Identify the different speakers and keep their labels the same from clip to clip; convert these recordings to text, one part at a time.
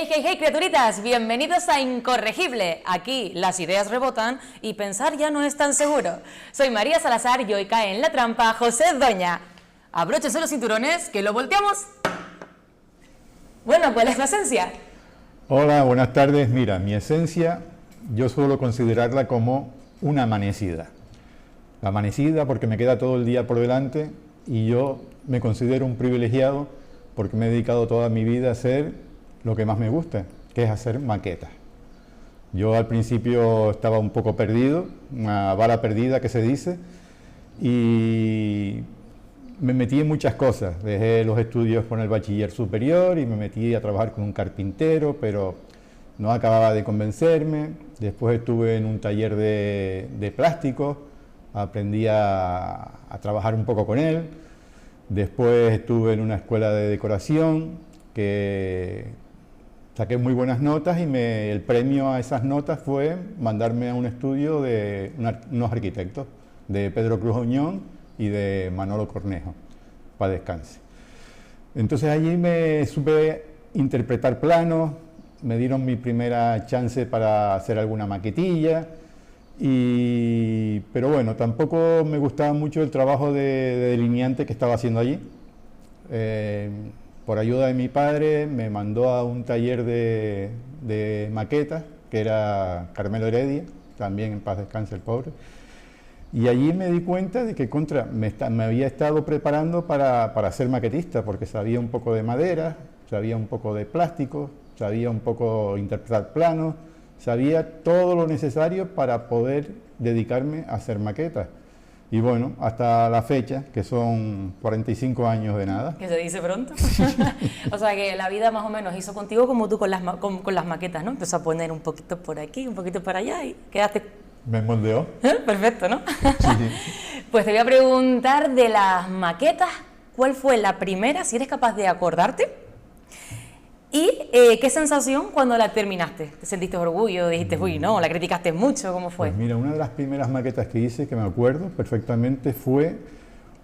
Speaker 1: Hey, hey, hey, criaturitas, bienvenidos a Incorregible. Aquí las ideas rebotan y pensar ya no es tan seguro. Soy María Salazar y hoy cae en la trampa José Doña. Abróchense los cinturones, que lo volteamos. Bueno, ¿cuál es la esencia?
Speaker 2: Hola, buenas tardes. Mira, mi esencia yo suelo considerarla como una amanecida. La amanecida porque me queda todo el día por delante y yo me considero un privilegiado porque me he dedicado toda mi vida a hacer lo que más me gusta, que es hacer maquetas. Yo al principio estaba un poco perdido, una bala perdida que se dice, y me metí en muchas cosas. Dejé los estudios con el bachiller superior y me metí a trabajar con un carpintero, pero no acababa de convencerme. Después estuve en un taller de plástico, aprendí a trabajar un poco con él. Después estuve en una escuela de decoración que saqué muy buenas notas y el premio a esas notas fue mandarme a un estudio de unos arquitectos, de Pedro Cruz Oñón y de Manolo Cornejo, para descanse. Entonces allí me supe interpretar planos, me dieron mi primera chance para hacer alguna maquetilla, pero bueno, tampoco me gustaba mucho el trabajo de delineante que estaba haciendo allí. Por ayuda de mi padre me mandó a un taller de maquetas, que era Carmelo Heredia, también en paz descanse el pobre. Y allí me di cuenta de que me había estado preparando para ser maquetista, porque sabía un poco de madera, sabía un poco de plástico, sabía un poco interpretar planos, sabía todo lo necesario para poder dedicarme a hacer maquetas. Y bueno, hasta la fecha, que son 45 años de nada.
Speaker 1: Que se dice pronto. O sea que la vida más o menos hizo contigo como tú con las maquetas, ¿no? Empezó a poner un poquito por aquí, un poquito para allá y quedaste...
Speaker 2: Me moldeó.
Speaker 1: Perfecto, ¿no?
Speaker 2: Sí.
Speaker 1: Pues te voy a preguntar de las maquetas, ¿cuál fue la primera, si eres capaz de acordarte? ¿Y qué sensación cuando la terminaste? ¿Te sentiste orgullo? ¿Dijiste, uy, no, la criticaste mucho? ¿Cómo fue?
Speaker 2: Pues mira, una de las primeras maquetas que hice, que me acuerdo perfectamente, fue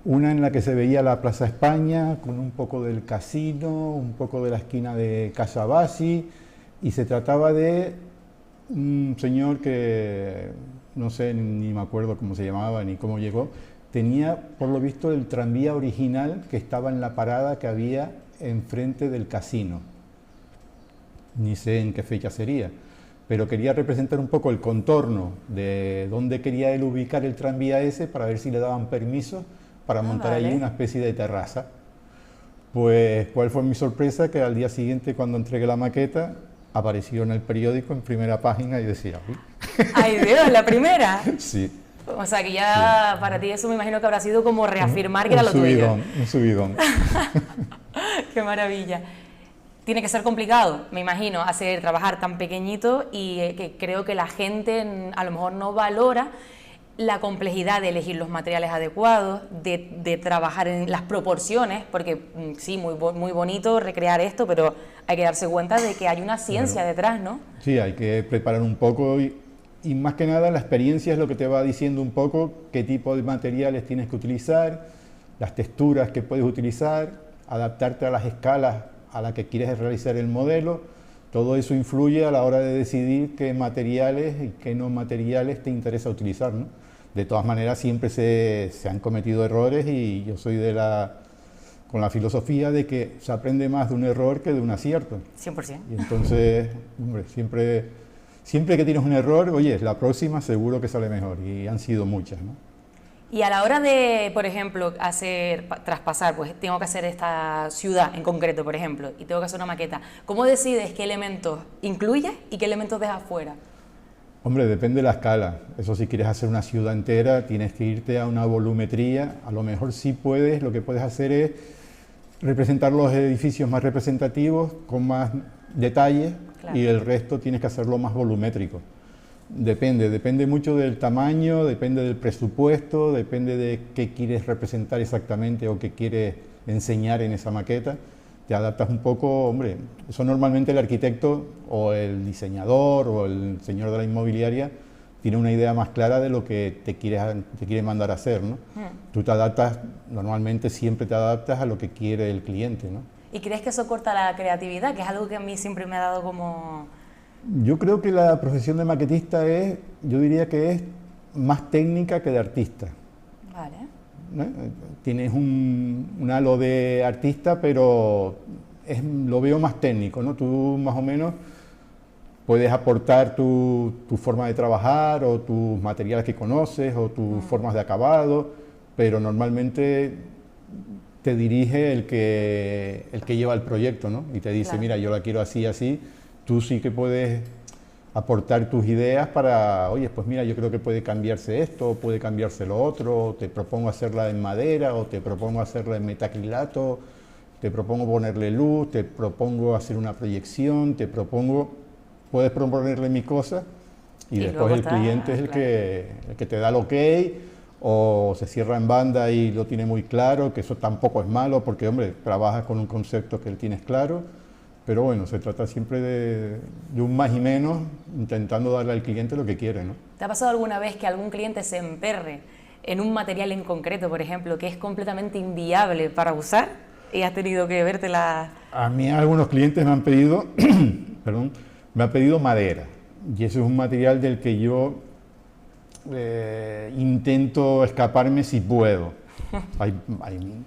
Speaker 2: una en la que se veía la Plaza España, con un poco del casino, un poco de la esquina de Casa Basi, y se trataba de un señor que no sé, ni me acuerdo cómo se llamaba, ni cómo llegó, tenía, por lo visto, el tranvía original que estaba en la parada que había enfrente del casino. Ni sé en qué fecha sería, pero quería representar un poco el contorno de dónde quería él ubicar el tranvía ese para ver si le daban permiso para montar
Speaker 1: vale.
Speaker 2: ahí una especie de terraza. Pues, ¿cuál fue mi sorpresa? Que al día siguiente, cuando entregué la maqueta, apareció en el periódico en primera página y decía... Uy.
Speaker 1: ¡Ay, Dios! ¿La primera?
Speaker 2: Sí.
Speaker 1: O sea que ya para ti eso me imagino que habrá sido como reafirmar que era lo tuyo.
Speaker 2: Un subidón.
Speaker 1: ¡Qué maravilla! Tiene que ser complicado, me imagino, trabajar tan pequeñito y que creo que la gente a lo mejor no valora la complejidad de elegir los materiales adecuados, de trabajar en las proporciones, porque sí, muy bonito recrear esto, pero hay que darse cuenta de que hay una ciencia detrás, ¿no?
Speaker 2: Sí, hay que preparar un poco y más que nada la experiencia es lo que te va diciendo un poco qué tipo de materiales tienes que utilizar, las texturas que puedes utilizar, adaptarte a las escalas a la que quieres realizar el modelo. Todo eso influye a la hora de decidir qué materiales y qué no materiales te interesa utilizar, ¿no? De todas maneras siempre se han cometido errores y yo soy con la filosofía de que se aprende más de un error que de un acierto.
Speaker 1: 100%.
Speaker 2: Y entonces, hombre, siempre que tienes un error, oye, la próxima seguro que sale mejor, y han sido muchas, ¿no?
Speaker 1: Y a la hora de, por ejemplo, traspasar, pues tengo que hacer esta ciudad en concreto, por ejemplo, y tengo que hacer una maqueta, ¿cómo decides qué elementos incluyes y qué elementos dejas fuera?
Speaker 2: Hombre, depende de la escala. Eso, si quieres hacer una ciudad entera, tienes que irte a una volumetría. A lo mejor sí puedes, lo que puedes hacer es representar los edificios más representativos con más detalle, claro. Y el resto tienes que hacerlo más volumétrico. Depende mucho del tamaño, depende del presupuesto, depende de qué quieres representar exactamente o qué quieres enseñar en esa maqueta. Te adaptas un poco, hombre, eso normalmente el arquitecto o el diseñador o el señor de la inmobiliaria tiene una idea más clara de lo que te quiere mandar a hacer, ¿no? Tú te adaptas, normalmente siempre te adaptas a lo que quiere el cliente, ¿no?
Speaker 1: ¿Y crees que eso corta la creatividad? Que es algo que a mí siempre me ha dado como...
Speaker 2: Yo creo que la profesión de maquetista es, yo diría que es más técnica que de artista.
Speaker 1: Vale.
Speaker 2: ¿No? Tienes un halo de artista, pero lo veo más técnico, ¿no? Tú más o menos puedes aportar tu forma de trabajar o tus materiales que conoces o tus formas de acabado, pero normalmente te dirige el que lleva el proyecto, ¿no? Y te dice,
Speaker 1: Claro.
Speaker 2: mira, yo la quiero así, así. Tú sí que puedes aportar tus ideas para, oye, pues mira, yo creo que puede cambiarse esto, o puede cambiarse lo otro, o te propongo hacerla en madera, o te propongo hacerla en metacrilato, te propongo ponerle luz, te propongo hacer una proyección, puedes proponerle mis cosas y después
Speaker 1: luego
Speaker 2: el cliente es el que te da el ok, o se cierra en banda y lo tiene muy claro, que eso tampoco es malo, porque hombre, trabajas con un concepto que él tienes claro, pero bueno, se trata siempre de un más y menos, intentando darle al cliente lo que quiere, ¿no?
Speaker 1: ¿Te ha pasado alguna vez que algún cliente se emperre en un material en concreto, por ejemplo, que es completamente inviable para usar y has tenido que vértela?
Speaker 2: A mí algunos clientes me han pedido, perdón, me han pedido madera, y ese es un material del que yo intento escaparme si puedo.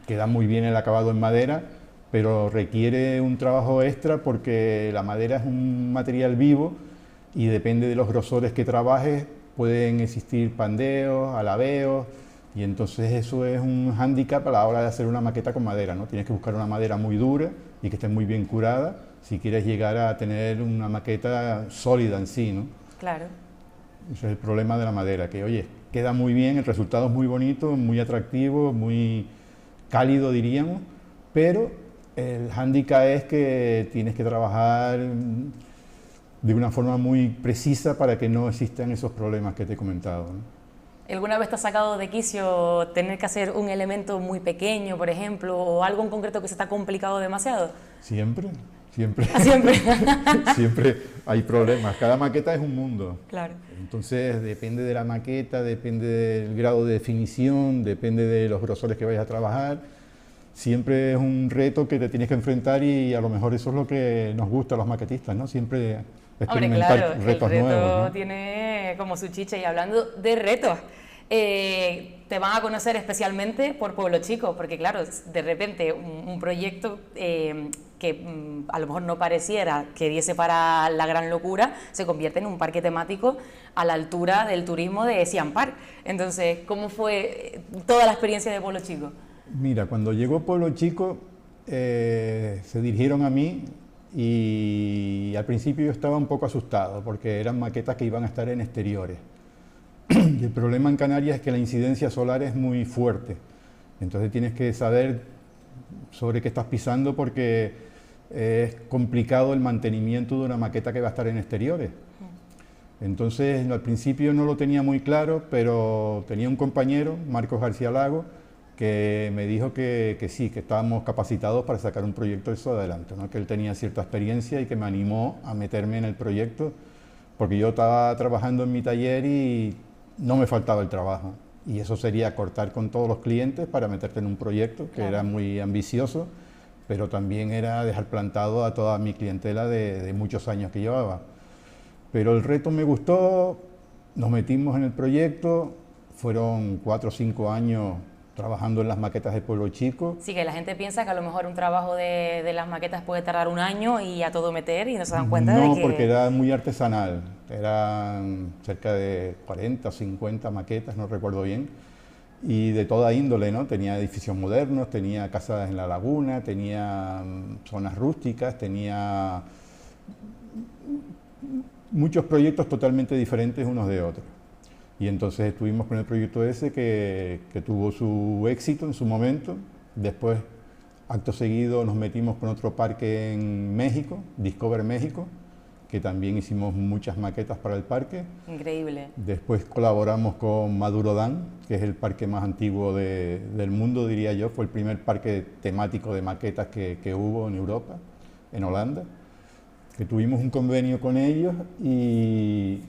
Speaker 2: Queda muy bien el acabado en madera, pero requiere un trabajo extra porque la madera es un material vivo y depende de los grosores que trabajes, pueden existir pandeos, alabeos, y entonces eso es un hándicap a la hora de hacer una maqueta con madera, ¿no? Tienes que buscar una madera muy dura y que esté muy bien curada si quieres llegar a tener una maqueta sólida en sí, ¿no?
Speaker 1: Claro.
Speaker 2: Ese es el problema de la madera, que oye, queda muy bien, el resultado es muy bonito, muy atractivo, muy cálido diríamos, pero el hándicap es que tienes que trabajar de una forma muy precisa para que no existan esos problemas que te he comentado, ¿no?
Speaker 1: ¿Alguna vez te ha sacado de quicio tener que hacer un elemento muy pequeño, por ejemplo, o algo en concreto que se te ha complicado demasiado?
Speaker 2: Siempre, siempre.
Speaker 1: Siempre.
Speaker 2: Siempre hay problemas. Cada maqueta es un mundo.
Speaker 1: Claro.
Speaker 2: Entonces depende de la maqueta, depende del grado de definición, depende de los grosores que vayas a trabajar. Siempre es un reto que te tienes que enfrentar y a lo mejor eso es lo que nos gusta a los maquetistas, ¿no? Siempre experimentar
Speaker 1: Hombre, claro,
Speaker 2: retos
Speaker 1: el reto
Speaker 2: nuevos, ¿no?
Speaker 1: tiene como su chicha. Y hablando de retos, te van a conocer especialmente por Pueblo Chico, porque claro, de repente un proyecto que a lo mejor no pareciera que diese para la gran locura, se convierte en un parque temático a la altura del turismo de Siam Park. Entonces, ¿cómo fue toda la experiencia de Pueblo Chico?
Speaker 2: Mira, cuando llegó Pueblo Chico, se dirigieron a mí y al principio yo estaba un poco asustado porque eran maquetas que iban a estar en exteriores. Y el problema en Canarias es que la incidencia solar es muy fuerte, entonces tienes que saber sobre qué estás pisando porque es complicado el mantenimiento de una maqueta que va a estar en exteriores. Entonces al principio no lo tenía muy claro, pero tenía un compañero, Marcos García Lago, que me dijo que sí, que estábamos capacitados para sacar un proyecto de eso adelante, ¿no? Que él tenía cierta experiencia y que me animó a meterme en el proyecto, porque yo estaba trabajando en mi taller y no me faltaba el trabajo. Y eso sería cortar con todos los clientes para meterte en un proyecto que era muy ambicioso, pero también era dejar plantado a toda mi clientela de muchos años que llevaba. Pero el reto me gustó, nos metimos en el proyecto, fueron 4 o 5 años trabajando en las maquetas de Pueblo Chico.
Speaker 1: Sí, que la gente piensa que a lo mejor un trabajo de las maquetas puede tardar un año y a todo meter y no se dan cuenta de que...
Speaker 2: No, porque era muy artesanal, eran cerca de 40 o 50 maquetas, no recuerdo bien, y de toda índole, ¿no? Tenía edificios modernos, tenía casas en la laguna, tenía zonas rústicas, tenía muchos proyectos totalmente diferentes unos de otros. Y entonces estuvimos con el proyecto ese que tuvo su éxito en su momento. Después, acto seguido, nos metimos con otro parque en México, Discover México, que también hicimos muchas maquetas para el parque.
Speaker 1: Increíble.
Speaker 2: Después colaboramos con Madurodam, que es el parque más antiguo del mundo, diría yo. Fue el primer parque temático de maquetas que hubo en Europa, en Holanda. Que tuvimos un convenio con ellos y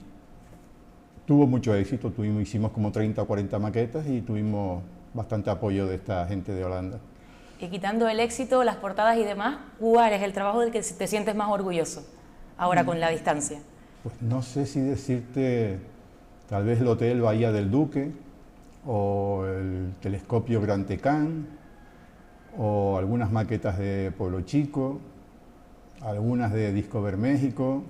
Speaker 2: tuvo mucho éxito, hicimos como 30 o 40 maquetas y tuvimos bastante apoyo de esta gente de Holanda.
Speaker 1: Y quitando el éxito, las portadas y demás, ¿cuál es el trabajo del que te sientes más orgulloso ahora con la distancia?
Speaker 2: Pues no sé si decirte, tal vez el Hotel Bahía del Duque, o el telescopio Gran Tecán, o algunas maquetas de Pueblo Chico, algunas de Discover México.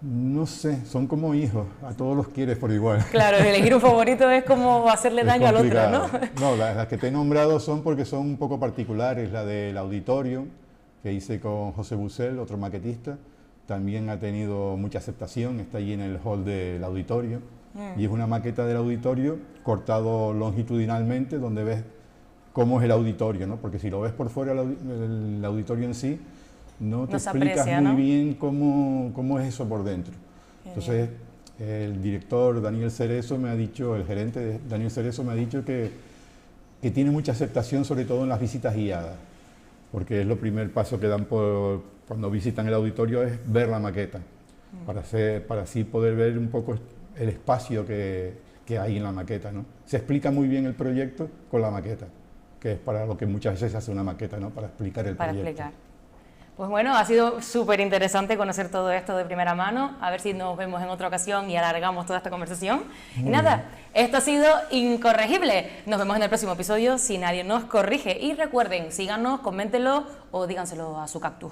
Speaker 2: No sé, son como hijos, a todos los quieres por igual.
Speaker 1: Claro, elegir un favorito es como hacerle
Speaker 2: Es
Speaker 1: daño al otro,
Speaker 2: complicado.
Speaker 1: ¿no?
Speaker 2: No, las que te he nombrado son porque son un poco particulares. La del auditorio, que hice con José Bucel, otro maquetista, también ha tenido mucha aceptación, está allí en el hall del auditorio. Y es una maqueta del auditorio cortado longitudinalmente, donde ves cómo es el auditorio, ¿no? Porque si lo ves por fuera el auditorio en sí, no te
Speaker 1: No se
Speaker 2: explicas
Speaker 1: aprecia,
Speaker 2: muy
Speaker 1: ¿no?
Speaker 2: bien cómo es eso por dentro. Entonces, el director Daniel Cerezo me ha dicho, el gerente Daniel Cerezo me ha dicho que tiene mucha aceptación, sobre todo en las visitas guiadas, porque es lo primer paso que dan cuando visitan el auditorio, es ver la maqueta, para así poder ver un poco el espacio que hay en la maqueta, ¿no? Se explica muy bien el proyecto con la maqueta, que es para lo que muchas veces se hace una maqueta, ¿no? Para explicar el proyecto.
Speaker 1: Para explicar. Pues bueno, ha sido súper interesante conocer todo esto de primera mano, a ver si nos vemos en otra ocasión y alargamos toda esta conversación. Y nada, esto ha sido Incorregible. Nos vemos en el próximo episodio si nadie nos corrige. Y recuerden, síganos, coméntenlo o díganselo a su cactus.